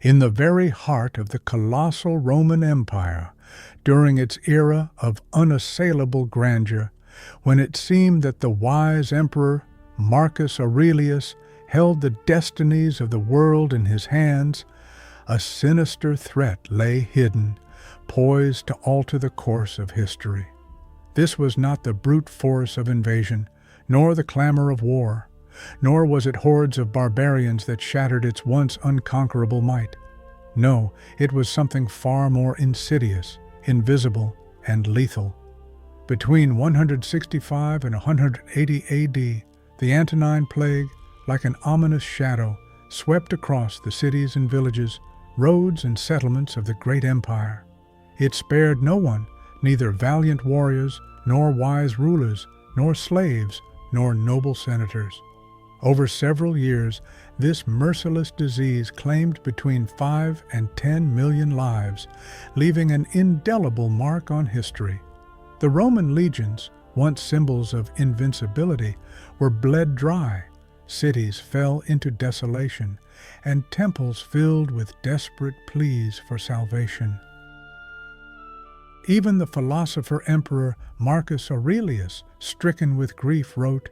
In the very heart of the colossal Roman Empire, during its era of unassailable grandeur, when it seemed that the wise emperor Marcus Aurelius held the destinies of the world in his hands, a sinister threat lay hidden, poised to alter the course of history. This was not the brute force of invasion, nor the clamor of war, nor was it hordes of barbarians that shattered its once unconquerable might. No, it was something far more insidious, invisible, and lethal. Between 165 and 180 AD, the Antonine Plague, like an ominous shadow, swept across the cities and villages, roads and settlements of the great empire. It spared no one, neither valiant warriors, nor wise rulers, nor slaves, nor noble senators. Over several years, this merciless disease claimed between 5 and 10 million lives, leaving an indelible mark on history. The Roman legions, once symbols of invincibility, were bled dry, cities fell into desolation, and temples filled with desperate pleas for salvation. Even the philosopher-emperor Marcus Aurelius, stricken with grief, wrote,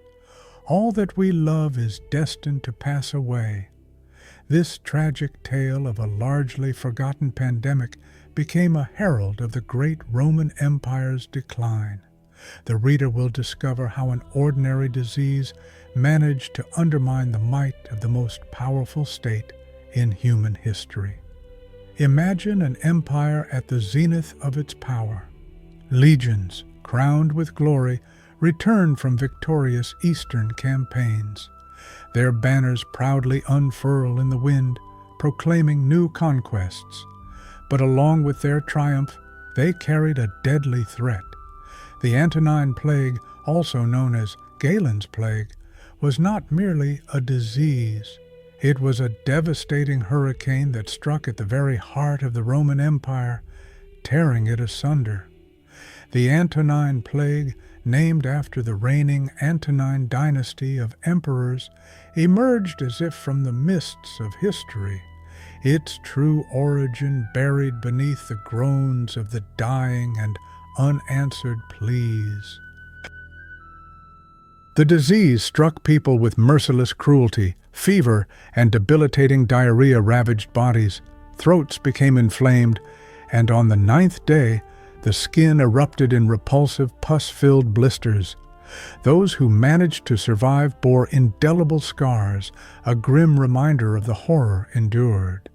"All that we love is destined to pass away." This tragic tale of a largely forgotten pandemic became a herald of the great Roman Empire's decline. The reader will discover how an ordinary disease managed to undermine the might of the most powerful state in human history. Imagine an empire at the zenith of its power. Legions, crowned with glory, returned from victorious eastern campaigns. Their banners proudly unfurl in the wind, proclaiming new conquests. But along with their triumph, they carried a deadly threat. The Antonine Plague, also known as Galen's Plague, was not merely a disease. It was a devastating hurricane that struck at the very heart of the Roman Empire, tearing it asunder. The Antonine Plague, named after the reigning Antonine dynasty of emperors, emerged as if from the mists of history, its true origin buried beneath the groans of the dying and unanswered pleas. The disease struck people with merciless cruelty. Fever and debilitating diarrhea ravaged bodies, throats became inflamed, and on the 9th day, the skin erupted in repulsive pus-filled blisters. Those who managed to survive bore indelible scars, a grim reminder of the horror endured.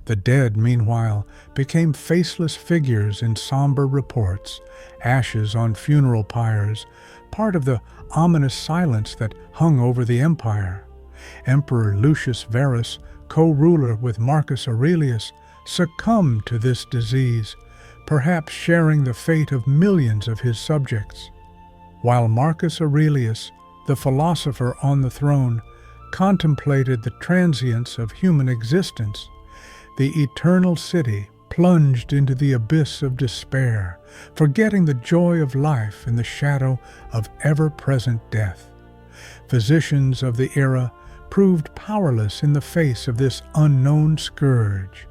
The dead, meanwhile, became faceless figures in somber reports, ashes on funeral pyres, part of the ominous silence that hung over the empire. Emperor Lucius Verus, co-ruler with Marcus Aurelius, succumbed to this disease, perhaps sharing the fate of millions of his subjects. While Marcus Aurelius, the philosopher on the throne, contemplated the transience of human existence, the eternal city plunged into the abyss of despair, forgetting the joy of life in the shadow of ever-present death. Physicians of the era proved powerless in the face of this unknown scourge.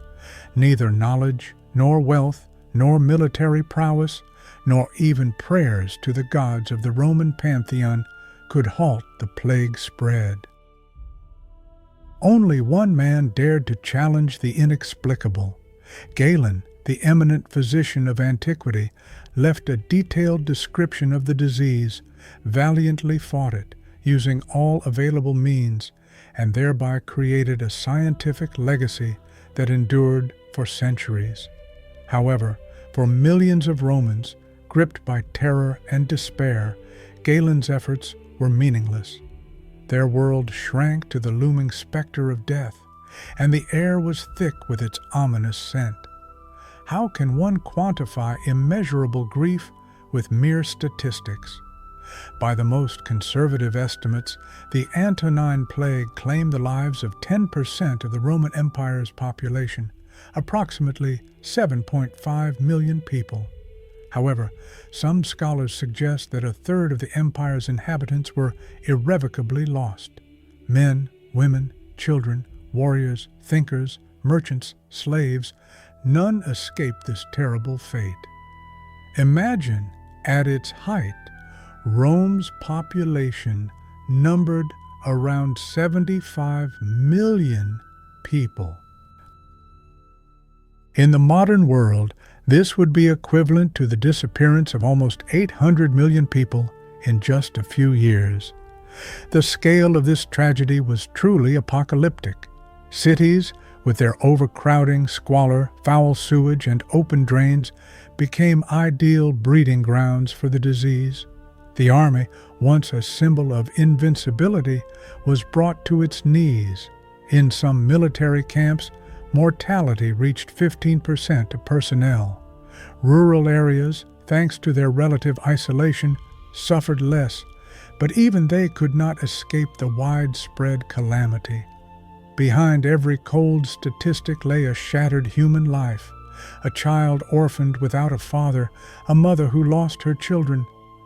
Neither knowledge, nor wealth, nor military prowess, nor even prayers to the gods of the Roman pantheon could halt the plague spread. Only one man dared to challenge the inexplicable. Galen, the eminent physician of antiquity, left a detailed description of the disease, valiantly fought it, using all available means, and thereby created a scientific legacy that endured for centuries. However, for millions of Romans, gripped by terror and despair, Galen's efforts were meaningless. Their world shrank to the looming specter of death, and the air was thick with its ominous scent. How can one quantify immeasurable grief with mere statistics? By the most conservative estimates, the Antonine Plague claimed the lives of 10% of the Roman Empire's population, approximately 7.5 million people. However, some scholars suggest that a third of the empire's inhabitants were irrevocably lost. Men, women, children, warriors, thinkers, merchants, slaves, none escaped this terrible fate. Imagine, at its height, Rome's population numbered around 75 million people. In the modern world, this would be equivalent to the disappearance of almost 800 million people in just a few years. The scale of this tragedy was truly apocalyptic. Cities, with their overcrowding, squalor, foul sewage, and open drains, became ideal breeding grounds for the disease. The army, once a symbol of invincibility, was brought to its knees. In some military camps, mortality reached 15% of personnel. Rural areas, thanks to their relative isolation, suffered less, but even they could not escape the widespread calamity. Behind every cold statistic lay a shattered human life, a child orphaned without a father, a mother who lost her children,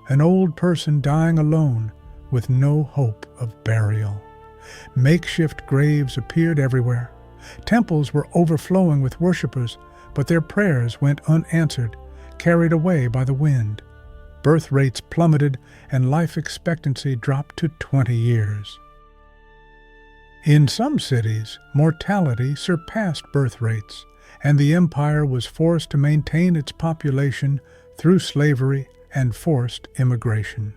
an old person dying alone with no hope of burial. Makeshift graves appeared everywhere. Temples were overflowing with worshippers, but their prayers went unanswered, carried away by the wind. Birth rates plummeted and life expectancy dropped to 20 years. In some cities, mortality surpassed birth rates, and the empire was forced to maintain its population through slavery and forced immigration.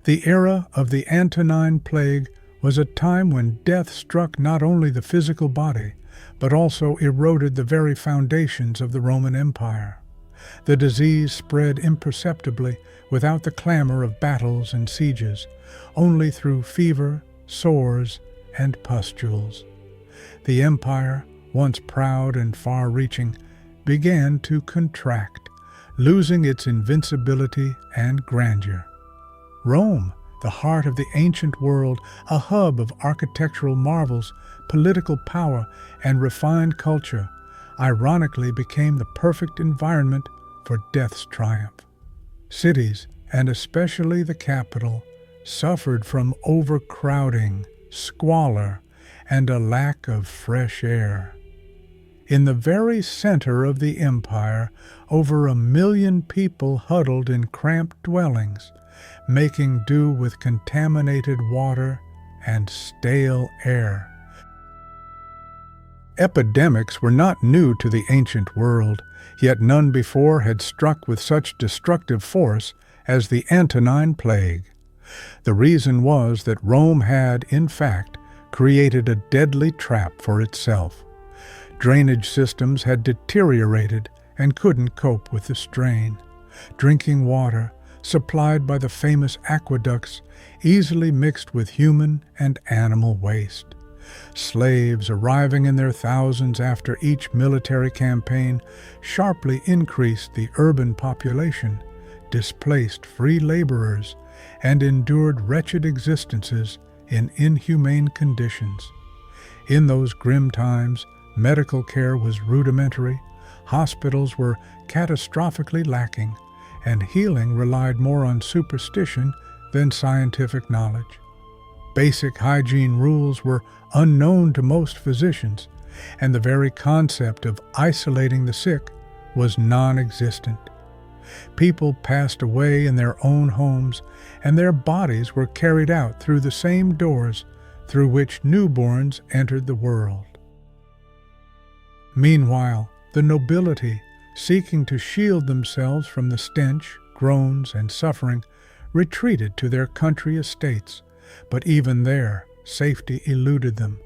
The era of the Antonine Plague was a time when death struck not only the physical body, but also eroded the very foundations of the Roman Empire. The disease spread imperceptibly without the clamor of battles and sieges, only through fever, sores, and pustules. The empire, once proud and far-reaching, began to contract, losing its invincibility and grandeur. Rome, the heart of the ancient world, a hub of architectural marvels, political power, and refined culture, ironically became the perfect environment for death's triumph. Cities, and especially the capital, suffered from overcrowding, squalor, and a lack of fresh air. In the very center of the empire, over 1 million people huddled in cramped dwellings, making do with contaminated water and stale air. Epidemics were not new to the ancient world, yet none before had struck with such destructive force as the Antonine Plague. The reason was that Rome had, in fact, created a deadly trap for itself. Drainage systems had deteriorated and couldn't cope with the strain. Drinking water, supplied by the famous aqueducts, easily mixed with human and animal waste. Slaves arriving in their thousands after each military campaign sharply increased the urban population, displaced free laborers, and endured wretched existences in inhumane conditions. In those grim times, medical care was rudimentary, hospitals were catastrophically lacking, and healing relied more on superstition than scientific knowledge. Basic hygiene rules were unknown to most physicians, and the very concept of isolating the sick was non-existent. People passed away in their own homes, and their bodies were carried out through the same doors through which newborns entered the world. Meanwhile, the nobility, seeking to shield themselves from the stench, groans, and suffering, retreated to their country estates, but even there, safety eluded them.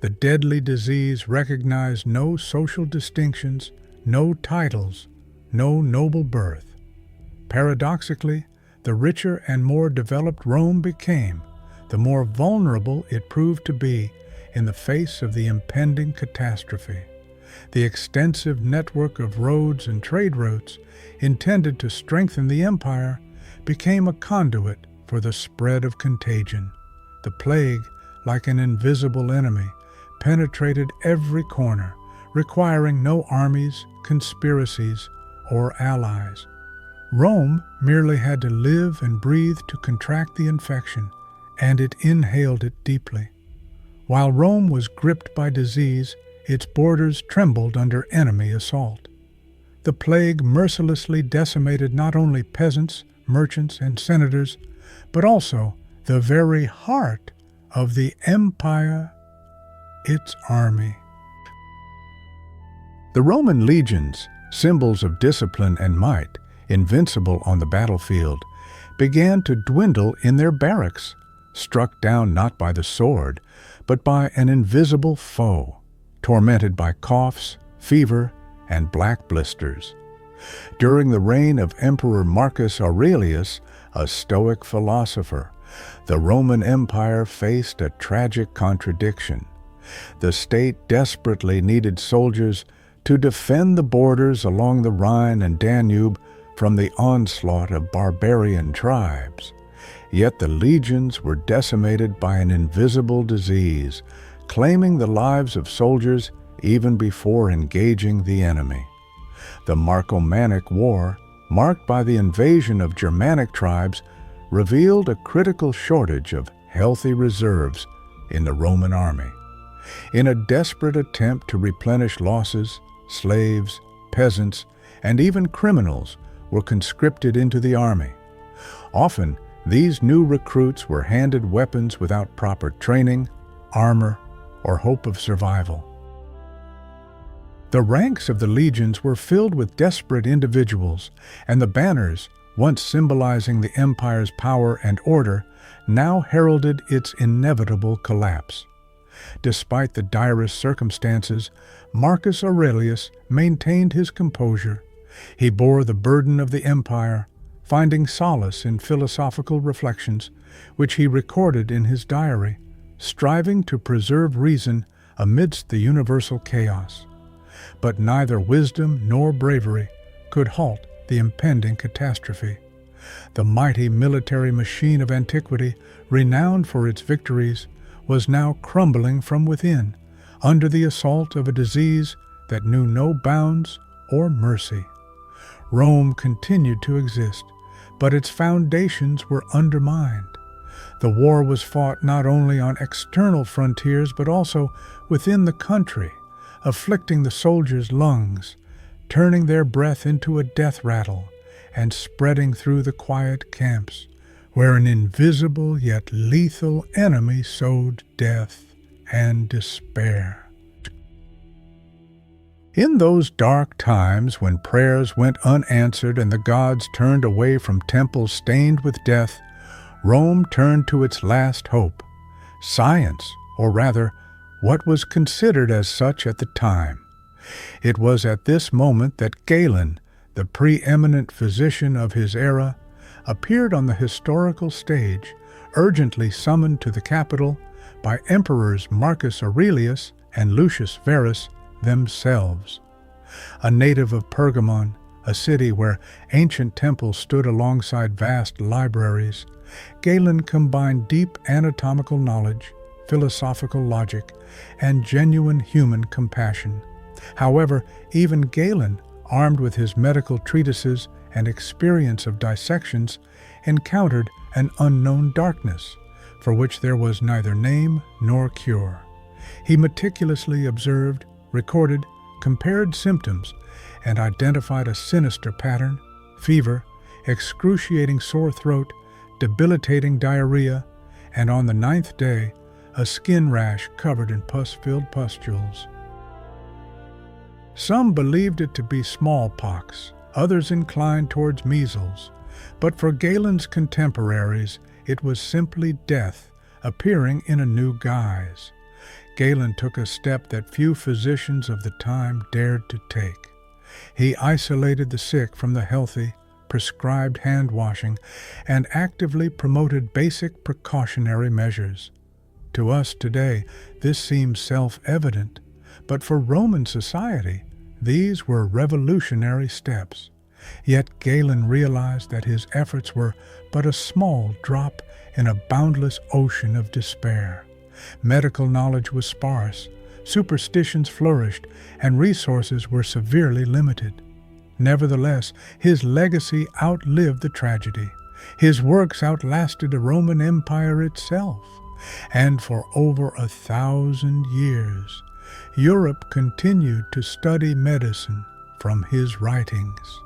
The deadly disease recognized no social distinctions, no titles, no noble birth. Paradoxically, the richer and more developed Rome became, the more vulnerable it proved to be in the face of the impending catastrophe. The extensive network of roads and trade routes, intended to strengthen the empire, became a conduit for the spread of contagion. The plague, like an invisible enemy, penetrated every corner, requiring no armies, conspiracies, or allies. Rome merely had to live and breathe to contract the infection, and it inhaled it deeply. While Rome was gripped by disease, its borders trembled under enemy assault. The plague mercilessly decimated not only peasants, merchants, and senators, but also the very heart of the empire, its army. The Roman legions, symbols of discipline and might, invincible on the battlefield, began to dwindle in their barracks, struck down not by the sword, but by an invisible foe, tormented by coughs, fever, and black blisters. During the reign of Emperor Marcus Aurelius, a Stoic philosopher, the Roman Empire faced a tragic contradiction. The state desperately needed soldiers to defend the borders along the Rhine and Danube from the onslaught of barbarian tribes. Yet the legions were decimated by an invisible disease, claiming the lives of soldiers even before engaging the enemy. The Marcomannic War, marked by the invasion of Germanic tribes, revealed a critical shortage of healthy reserves in the Roman army. In a desperate attempt to replenish losses, slaves, peasants, and even criminals were conscripted into the army. Often, these new recruits were handed weapons without proper training, armor, or hope of survival. The ranks of the legions were filled with desperate individuals, and the banners, once symbolizing the empire's power and order, now heralded its inevitable collapse. Despite the direst circumstances, Marcus Aurelius maintained his composure. He bore the burden of the empire, finding solace in philosophical reflections, which he recorded in his diary, striving to preserve reason amidst the universal chaos. But neither wisdom nor bravery could halt the impending catastrophe. The mighty military machine of antiquity, renowned for its victories, was now crumbling from within, under the assault of a disease that knew no bounds or mercy. Rome continued to exist, but its foundations were undermined. The war was fought not only on external frontiers, but also within the country, afflicting the soldiers' lungs, turning their breath into a death rattle, and spreading through the quiet camps, where an invisible yet lethal enemy sowed death and despair. In those dark times when prayers went unanswered and the gods turned away from temples stained with death, Rome turned to its last hope, science, or rather, what was considered as such at the time. It was at this moment that Galen, the preeminent physician of his era, appeared on the historical stage, urgently summoned to the capital by emperors Marcus Aurelius and Lucius Verus themselves. A native of Pergamon, a city where ancient temples stood alongside vast libraries, Galen combined deep anatomical knowledge, philosophical logic, and genuine human compassion. However, even Galen, armed with his medical treatises and experience of dissections, encountered an unknown darkness, for which there was neither name nor cure. He meticulously observed, recorded, compared symptoms, and identified a sinister pattern: fever, excruciating sore throat, debilitating diarrhea, and on the 9th day, a skin rash covered in pus-filled pustules. Some believed it to be smallpox, others inclined towards measles, but for Galen's contemporaries, it was simply death appearing in a new guise. Galen took a step that few physicians of the time dared to take. He isolated the sick from the healthy, prescribed hand-washing, and actively promoted basic precautionary measures. To us today, this seems self-evident, but for Roman society, these were revolutionary steps. Yet Galen realized that his efforts were but a small drop in a boundless ocean of despair. Medical knowledge was sparse, superstitions flourished, and resources were severely limited. Nevertheless, his legacy outlived the tragedy. His works outlasted the Roman Empire itself, and for over 1,000 years, Europe continued to study medicine from his writings.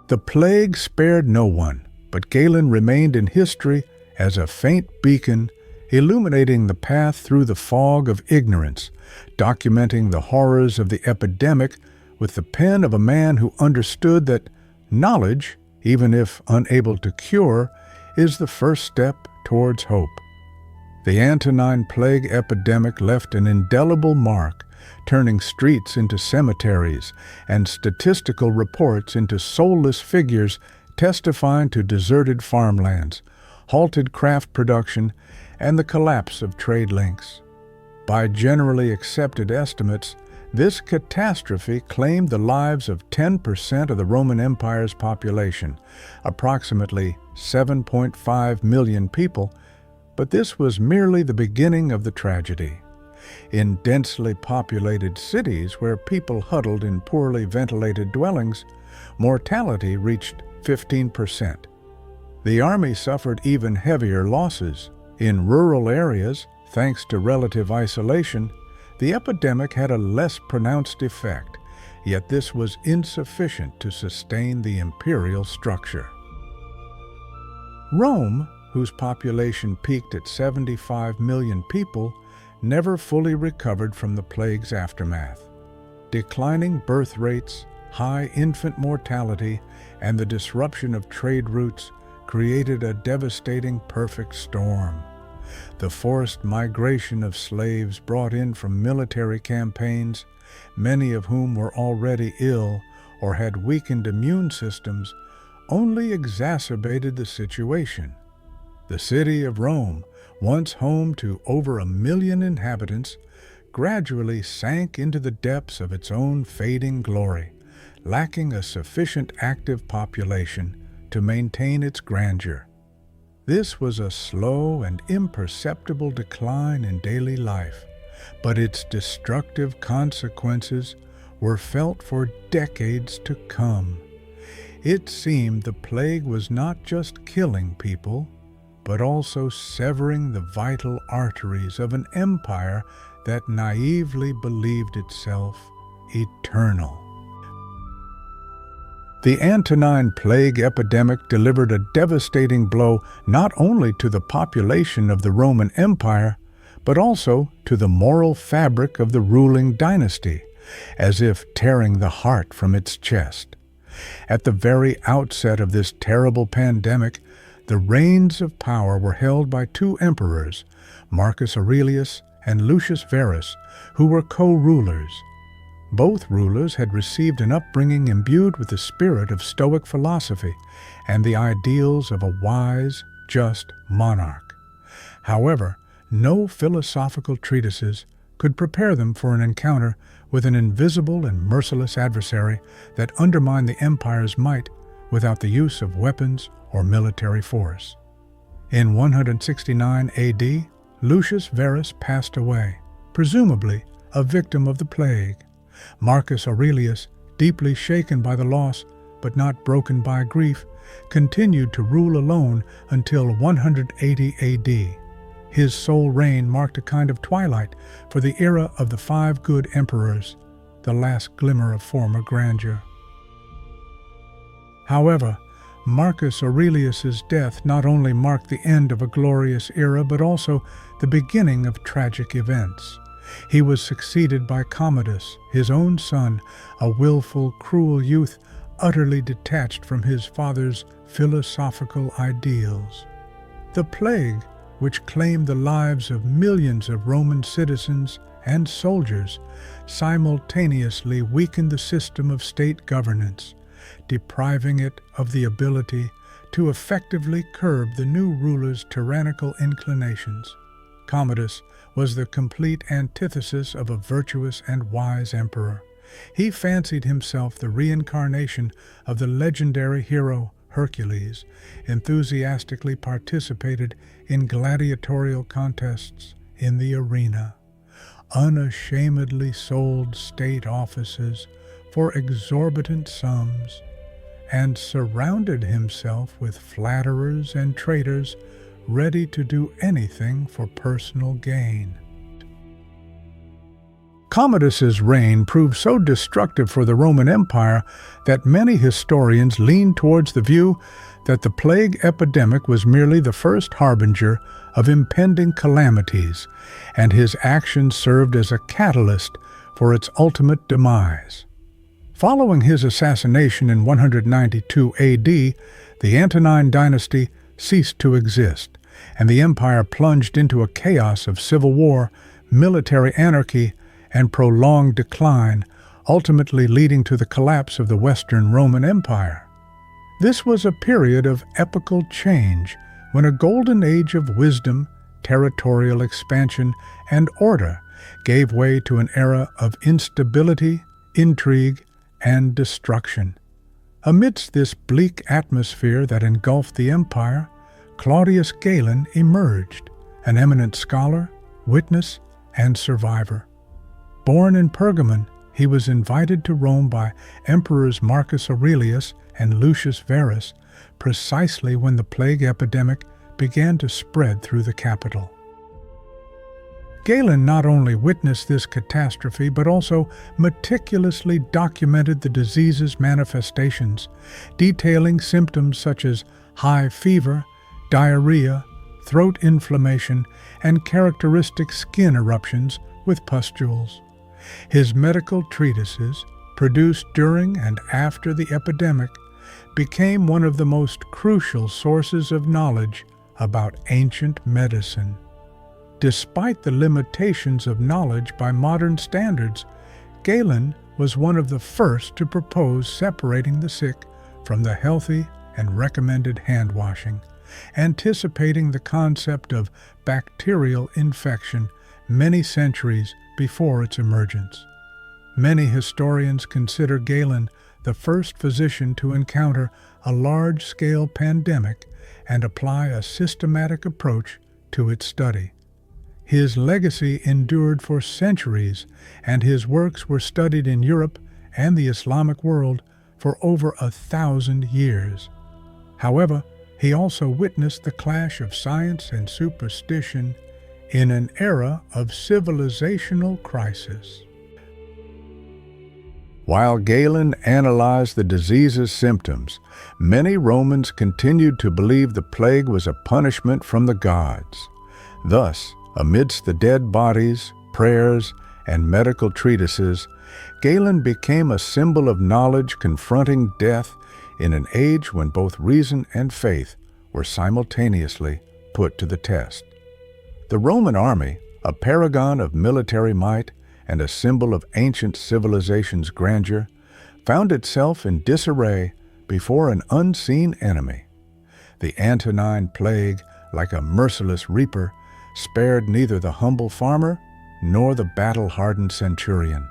The plague spared no one, but Galen remained in history as a faint beacon illuminating the path through the fog of ignorance, documenting the horrors of the epidemic with the pen of a man who understood that knowledge, even if unable to cure, is the first step towards hope. The Antonine Plague epidemic left an indelible mark, turning streets into cemeteries and statistical reports into soulless figures testifying to deserted farmlands, halted craft production, and the collapse of trade links. By generally accepted estimates, this catastrophe claimed the lives of 10% of the Roman Empire's population, approximately 7.5 million people, but this was merely the beginning of the tragedy. In densely populated cities where people huddled in poorly ventilated dwellings, mortality reached 15%. The army suffered even heavier losses. In rural areas, thanks to relative isolation, the epidemic had a less pronounced effect, yet this was insufficient to sustain the imperial structure. Rome, whose population peaked at 75 million people, never fully recovered from the plague's aftermath. Declining birth rates, high infant mortality, and the disruption of trade routes created a devastating perfect storm. The forced migration of slaves brought in from military campaigns, many of whom were already ill or had weakened immune systems, only exacerbated the situation. The city of Rome, once home to over 1 million inhabitants, gradually sank into the depths of its own fading glory, lacking a sufficient active population to maintain its grandeur. This was a slow and imperceptible decline in daily life, but its destructive consequences were felt for decades to come. It seemed the plague was not just killing people, but also severing the vital arteries of an empire that naively believed itself eternal. The Antonine Plague epidemic delivered a devastating blow not only to the population of the Roman Empire, but also to the moral fabric of the ruling dynasty, as if tearing the heart from its chest. At the very outset of this terrible pandemic, the reins of power were held by two emperors, Marcus Aurelius and Lucius Verus, who were co-rulers. Both rulers had received an upbringing imbued with the spirit of Stoic philosophy and the ideals of a wise, just monarch. However, no philosophical treatises could prepare them for an encounter with an invisible and merciless adversary that undermined the empire's might without the use of weapons or military force. In 169 AD, Lucius Verus passed away, presumably a victim of the plague. Marcus Aurelius, deeply shaken by the loss, but not broken by grief, continued to rule alone until 180 AD. His sole reign marked a kind of twilight for the era of the 5 good emperors, the last glimmer of former grandeur. However, Marcus Aurelius's death not only marked the end of a glorious era, but also the beginning of tragic events. He was succeeded by Commodus, his own son, a willful, cruel youth utterly detached from his father's philosophical ideals. The plague, which claimed the lives of millions of Roman citizens and soldiers, simultaneously weakened the system of state governance, depriving it of the ability to effectively curb the new ruler's tyrannical inclinations. Commodus was the complete antithesis of a virtuous and wise emperor. He fancied himself the reincarnation of the legendary hero Hercules, enthusiastically participated in gladiatorial contests in the arena, unashamedly sold state offices for exorbitant sums, and surrounded himself with flatterers and traitors ready to do anything for personal gain. Commodus's reign proved so destructive for the Roman Empire that many historians lean towards the view that the plague epidemic was merely the first harbinger of impending calamities, and his actions served as a catalyst for its ultimate demise. Following his assassination in 192 AD, the Antonine dynasty ceased to exist, and the empire plunged into a chaos of civil war, military anarchy, and prolonged decline, ultimately leading to the collapse of the Western Roman Empire. This was a period of epochal change, when a golden age of wisdom, territorial expansion, and order gave way to an era of instability, intrigue, and destruction. Amidst this bleak atmosphere that engulfed the empire, Claudius Galen emerged, an eminent scholar, witness, and survivor. Born in Pergamon, he was invited to Rome by Emperors Marcus Aurelius and Lucius Verus precisely when the plague epidemic began to spread through the capital. Galen not only witnessed this catastrophe but also meticulously documented the disease's manifestations, detailing symptoms such as high fever, diarrhea, throat inflammation, and characteristic skin eruptions with pustules. His medical treatises, produced during and after the epidemic, became one of the most crucial sources of knowledge about ancient medicine. Despite the limitations of knowledge by modern standards, Galen was one of the first to propose separating the sick from the healthy and recommended hand washing, anticipating the concept of bacterial infection many centuries before its emergence. Many historians consider Galen the first physician to encounter a large-scale pandemic and apply a systematic approach to its study. His legacy endured for centuries, and his works were studied in Europe and the Islamic world for over 1,000 years. However, he also witnessed the clash of science and superstition in an era of civilizational crisis. While Galen analyzed the disease's symptoms, many Romans continued to believe the plague was a punishment from the gods. Thus, amidst the dead bodies, prayers, and medical treatises, Galen became a symbol of knowledge confronting death in an age when both reason and faith were simultaneously put to the test. The Roman army, a paragon of military might and a symbol of ancient civilization's grandeur, found itself in disarray before an unseen enemy. The Antonine plague, like a merciless reaper, spared neither the humble farmer nor the battle-hardened centurion.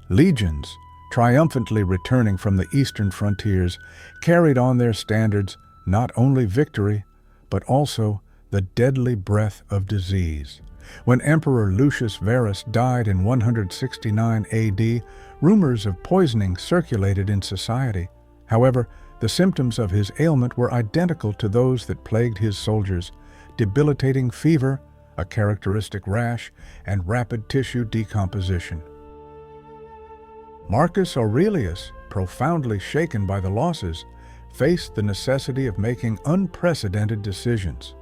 Legions, triumphantly returning from the eastern frontiers, carried on their standards not only victory, but also the deadly breath of disease. When Emperor Lucius Verus died in 169 AD, rumors of poisoning circulated in society. However, the symptoms of his ailment were identical to those that plagued his soldiers: debilitating fever, a characteristic rash, and rapid tissue decomposition. Marcus Aurelius, profoundly shaken by the losses, faced the necessity of making unprecedented decisions.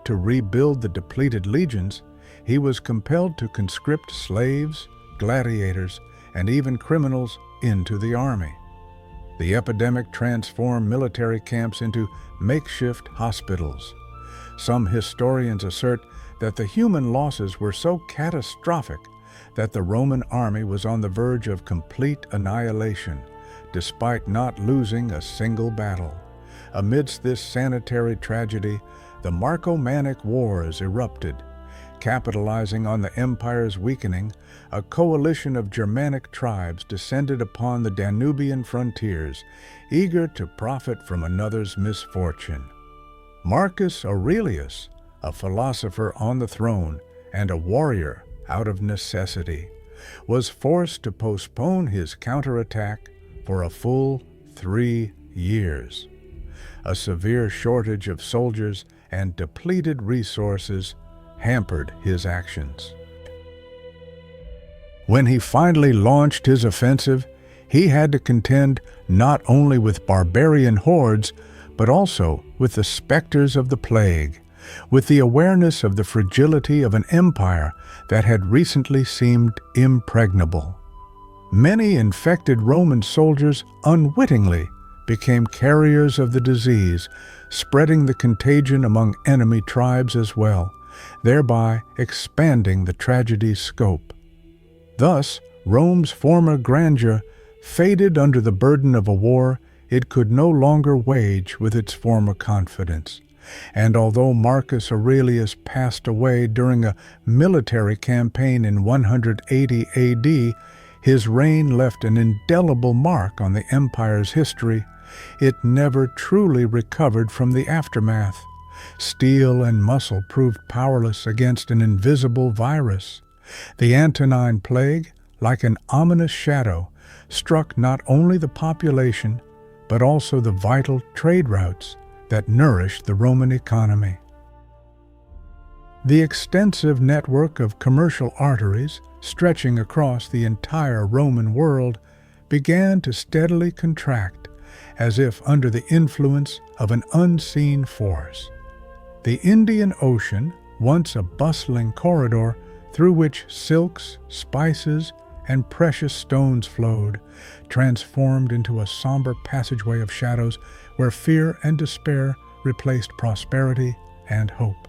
To rebuild the depleted legions, he was compelled to conscript slaves, gladiators, and even criminals into the army. The epidemic transformed military camps into makeshift hospitals. Some historians assert that the human losses were so catastrophic that the Roman army was on the verge of complete annihilation, despite not losing a single battle. Amidst this sanitary tragedy, the Marcomannic Wars erupted. Capitalizing on the empire's weakening, a coalition of Germanic tribes descended upon the Danubian frontiers, eager to profit from another's misfortune. Marcus Aurelius, a philosopher on the throne and a warrior out of necessity, was forced to postpone his counterattack for a full 3 years. A severe shortage of soldiers and depleted resources hampered his actions. When he finally launched his offensive, he had to contend not only with barbarian hordes, but also with the specters of the plague, with the awareness of the fragility of an empire that had recently seemed impregnable. Many infected Roman soldiers unwittingly became carriers of the disease, spreading the contagion among enemy tribes as well, thereby expanding the tragedy's scope. Thus, Rome's former grandeur faded under the burden of a war it could no longer wage with its former confidence. And although Marcus Aurelius passed away during a military campaign in 180 AD, his reign left an indelible mark on the empire's history. It never truly recovered from the aftermath. Steel and muscle proved powerless against an invisible virus. The Antonine Plague, like an ominous shadow, struck not only the population, but also the vital trade routes that nourished the Roman economy. The extensive network of commercial arteries stretching across the entire Roman world began to steadily contract, as if under the influence of an unseen force. The Indian Ocean, once a bustling corridor through which silks, spices, and precious stones flowed, transformed into a somber passageway of shadows where fear and despair replaced prosperity and hope.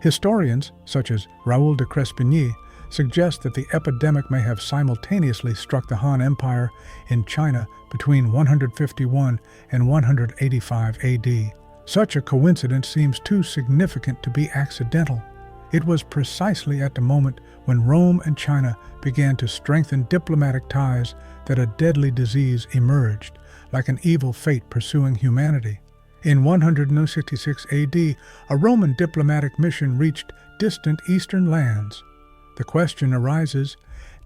Historians, such as Raoul de Crespigny, suggest that the epidemic may have simultaneously struck the Han Empire in China between 151 and 185 AD. Such a coincidence seems too significant to be accidental. It was precisely at the moment when Rome and China began to strengthen diplomatic ties that a deadly disease emerged, like an evil fate pursuing humanity. In 166 AD, a Roman diplomatic mission reached distant eastern lands. The question arises,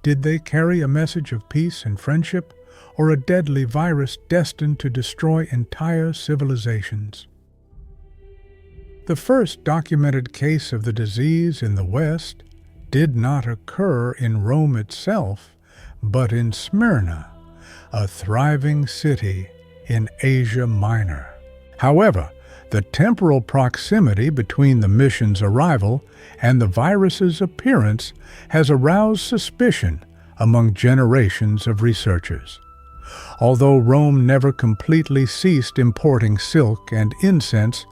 did they carry a message of peace and friendship, or a deadly virus destined to destroy entire civilizations? The first documented case of the disease in the West did not occur in Rome itself, but in Smyrna, a thriving city in Asia Minor. However, the temporal proximity between the mission's arrival and the virus's appearance has aroused suspicion among generations of researchers. Although Rome never completely ceased importing silk and incense,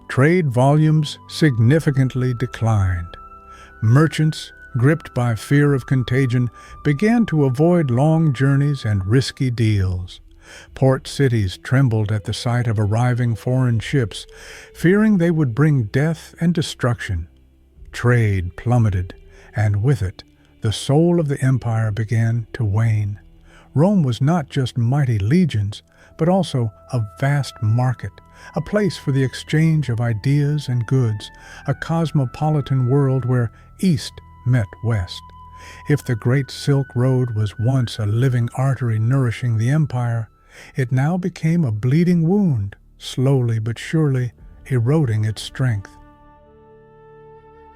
trade volumes significantly declined. Merchants, gripped by fear of contagion, began to avoid long journeys and risky deals. Port cities trembled at the sight of arriving foreign ships, fearing they would bring death and destruction. Trade plummeted, and with it, the soul of the empire began to wane. Rome was not just mighty legions, but also a vast market, a place for the exchange of ideas and goods, a cosmopolitan world where East met West. If the Great Silk Road was once a living artery nourishing the empire, it now became a bleeding wound, slowly but surely eroding its strength.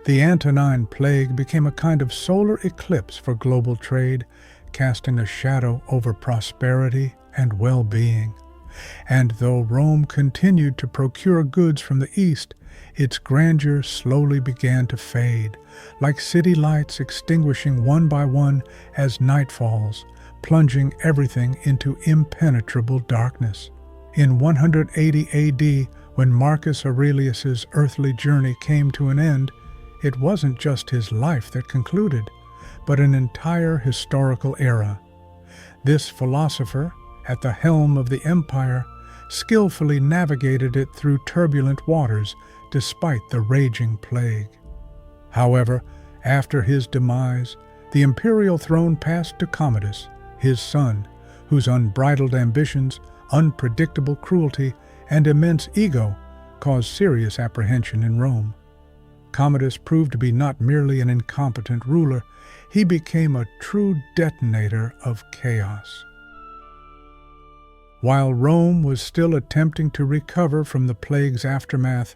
The Antonine Plague became a kind of solar eclipse for global trade, casting a shadow over prosperity and well-being. And though Rome continued to procure goods from the east, its grandeur slowly began to fade, like city lights extinguishing one by one as night falls, plunging everything into impenetrable darkness. In 180 AD, when Marcus Aurelius's earthly journey came to an end, it wasn't just his life that concluded, but an entire historical era. This philosopher, at the helm of the empire, skillfully navigated it through turbulent waters despite the raging plague. However, after his demise, the imperial throne passed to Commodus, his son, whose unbridled ambitions, unpredictable cruelty, and immense ego caused serious apprehension in Rome. Commodus proved to be not merely an incompetent ruler, he became a true detonator of chaos. While Rome was still attempting to recover from the plague's aftermath,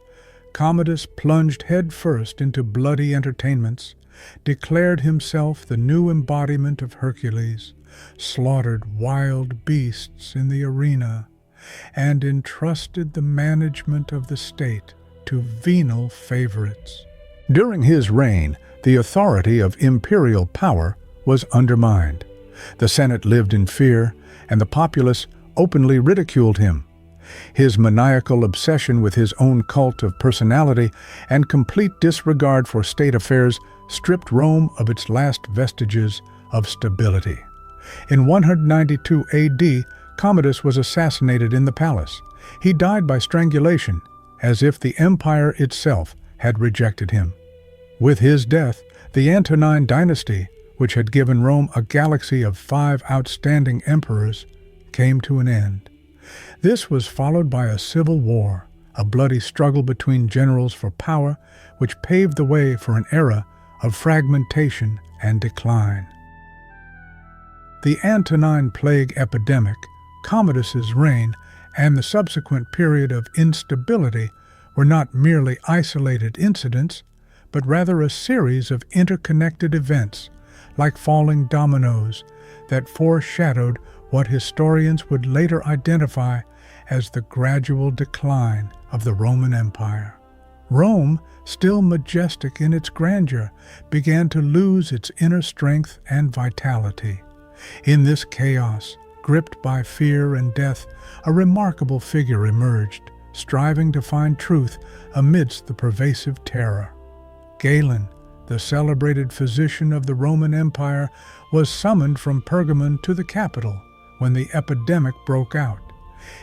Commodus plunged headfirst into bloody entertainments, declared himself the new embodiment of Hercules, slaughtered wild beasts in the arena, and entrusted the management of the state to venal favorites. During his reign, the authority of imperial power was undermined. The Senate lived in fear, and the populace openly ridiculed him. His maniacal obsession with his own cult of personality and complete disregard for state affairs stripped Rome of its last vestiges of stability. In 192 AD, Commodus was assassinated in the palace. He died by strangulation, as if the empire itself had rejected him. With his death, the Antonine dynasty, which had given Rome a galaxy of 5 outstanding emperors, came to an end. This was followed by a civil war, a bloody struggle between generals for power, which paved the way for an era of fragmentation and decline. The Antonine Plague epidemic, Commodus's reign, and the subsequent period of instability were not merely isolated incidents, but rather a series of interconnected events, like falling dominoes, that foreshadowed what historians would later identify as the gradual decline of the Roman Empire. Rome, still majestic in its grandeur, began to lose its inner strength and vitality. In this chaos, gripped by fear and death, a remarkable figure emerged, striving to find truth amidst the pervasive terror. Galen, the celebrated physician of the Roman Empire, was summoned from Pergamon to the capital when the epidemic broke out.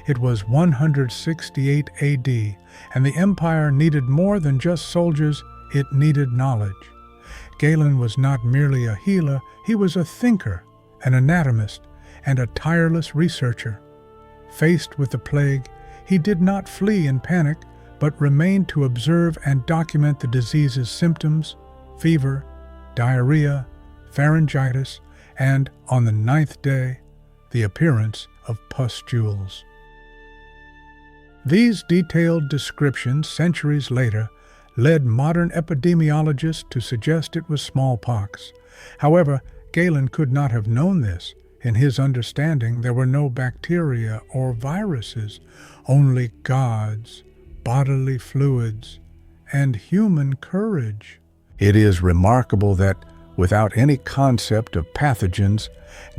It was 168 AD, and the empire needed more than just soldiers, it needed knowledge. Galen was not merely a healer, he was a thinker, an anatomist, and a tireless researcher. Faced with the plague, he did not flee in panic, but remained to observe and document the disease's symptoms: fever, diarrhea, pharyngitis, and, on the 9th day, the appearance of pustules. These detailed descriptions, centuries later, led modern epidemiologists to suggest it was smallpox. However, Galen could not have known this. In his understanding, there were no bacteria or viruses, only gods, bodily fluids, and human courage. It is remarkable that, without any concept of pathogens,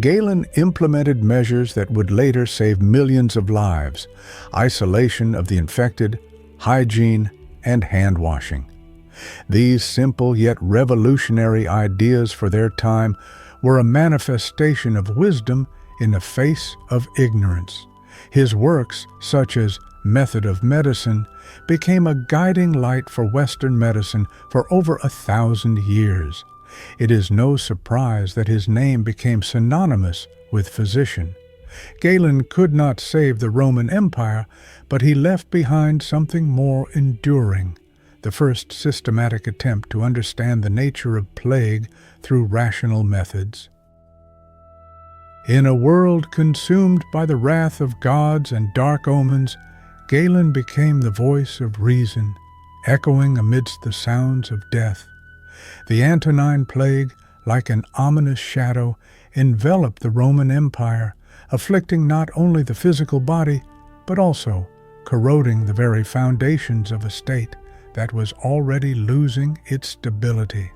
Galen implemented measures that would later save millions of lives: isolation of the infected, hygiene, and hand-washing. These simple yet revolutionary ideas for their time were a manifestation of wisdom in the face of ignorance. His works, such as Method of Medicine, became a guiding light for Western medicine for over 1,000 years. It is no surprise that his name became synonymous with physician. Galen could not save the Roman Empire, but he left behind something more enduring: the first systematic attempt to understand the nature of plague through rational methods. In a world consumed by the wrath of gods and dark omens, Galen became the voice of reason, echoing amidst the sounds of death. The Antonine Plague, like an ominous shadow, enveloped the Roman Empire, afflicting not only the physical body, but also corroding the very foundations of a state that was already losing its stability.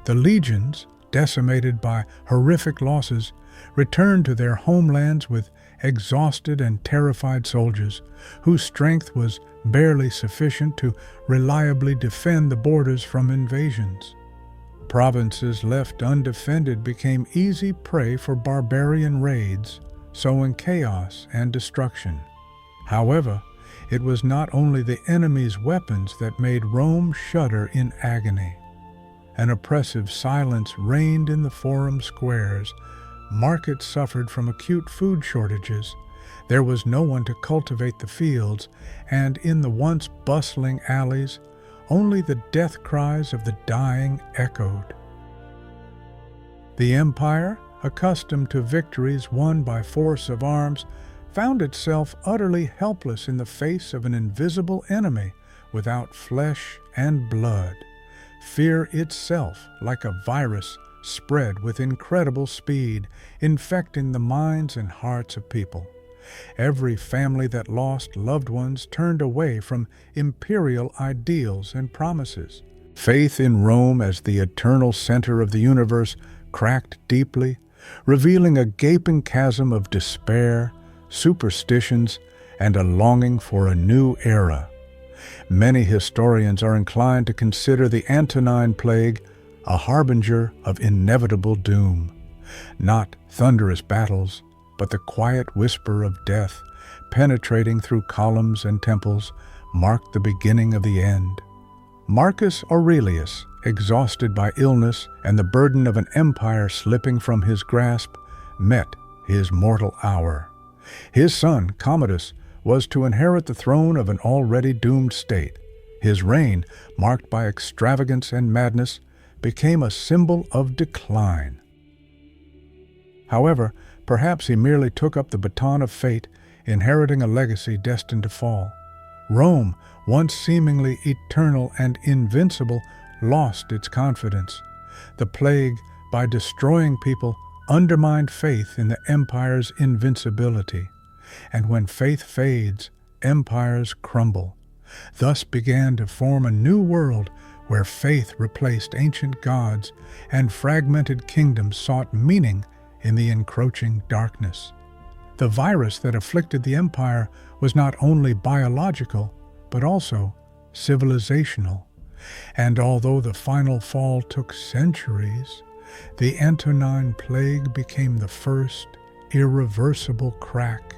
The legions, decimated by horrific losses, returned to their homelands with exhausted and terrified soldiers, whose strength was barely sufficient to reliably defend the borders from invasions. Provinces left undefended became easy prey for barbarian raids, sowing chaos and destruction. However, it was not only the enemy's weapons that made Rome shudder in agony. An oppressive silence reigned in the forum squares. Markets suffered from acute food shortages. There was no one to cultivate the fields, and in the once bustling alleys, only the death cries of the dying echoed. The empire, accustomed to victories won by force of arms, found itself utterly helpless in the face of an invisible enemy without flesh and blood. Fear itself, like a virus, spread with incredible speed, infecting the minds and hearts of people. Every family that lost loved ones turned away from imperial ideals and promises. Faith in Rome as the eternal center of the universe cracked deeply, revealing a gaping chasm of despair, superstitions, and a longing for a new era. Many historians are inclined to consider the Antonine Plague a harbinger of inevitable doom. Not thunderous battles, but the quiet whisper of death, penetrating through columns and temples, marked the beginning of the end. Marcus Aurelius, exhausted by illness and the burden of an empire slipping from his grasp, met his mortal hour. His son, Commodus, was to inherit the throne of an already doomed state. His reign, marked by extravagance and madness, became a symbol of decline. However, perhaps he merely took up the baton of fate, inheriting a legacy destined to fall. Rome, once seemingly eternal and invincible, lost its confidence. The plague, by destroying people, undermined faith in the empire's invincibility. And when faith fades, empires crumble. Thus began to form a new world where faith replaced ancient gods and fragmented kingdoms sought meaning in the encroaching darkness. The virus that afflicted the empire was not only biological, but also civilizational. And although the final fall took centuries, the Antonine Plague became the first irreversible crack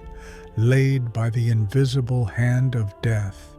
laid by the invisible hand of death.